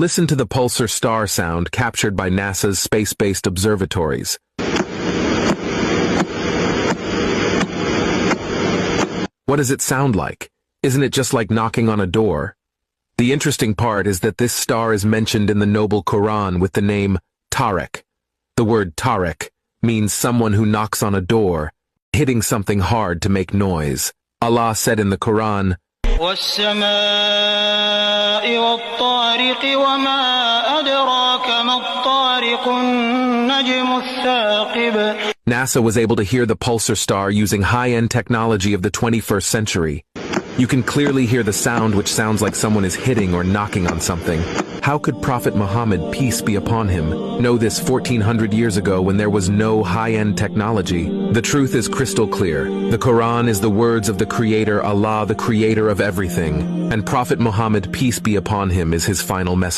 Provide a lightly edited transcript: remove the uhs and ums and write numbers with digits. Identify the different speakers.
Speaker 1: Listen to the pulsar star sound captured by NASA's space-based observatories. What does it sound like? Isn't it just like knocking on a door? The interesting part is that this star is mentioned in the noble Quran with the name Tariq. The word Tariq means someone who knocks on a door, hitting something hard to make noise. Allah said in the Quran,
Speaker 2: وَالسَّمَاءِ وَالطَّارِقِ وَمَا أَدْرَاكَ مَا الطَّارِقُ النَّجْمُ الثَّاقِبُ.
Speaker 1: NASA was able to hear the pulsar star using high-end technology of the 21st century. You can clearly hear the sound, which sounds like someone is hitting or knocking on something. How could Prophet Muhammad, peace be upon him, know this 1400 years ago when there was no high-end technology? The truth is crystal clear. The Quran is the words of the Creator Allah, the Creator of everything, and Prophet Muhammad, peace be upon him, is his final message.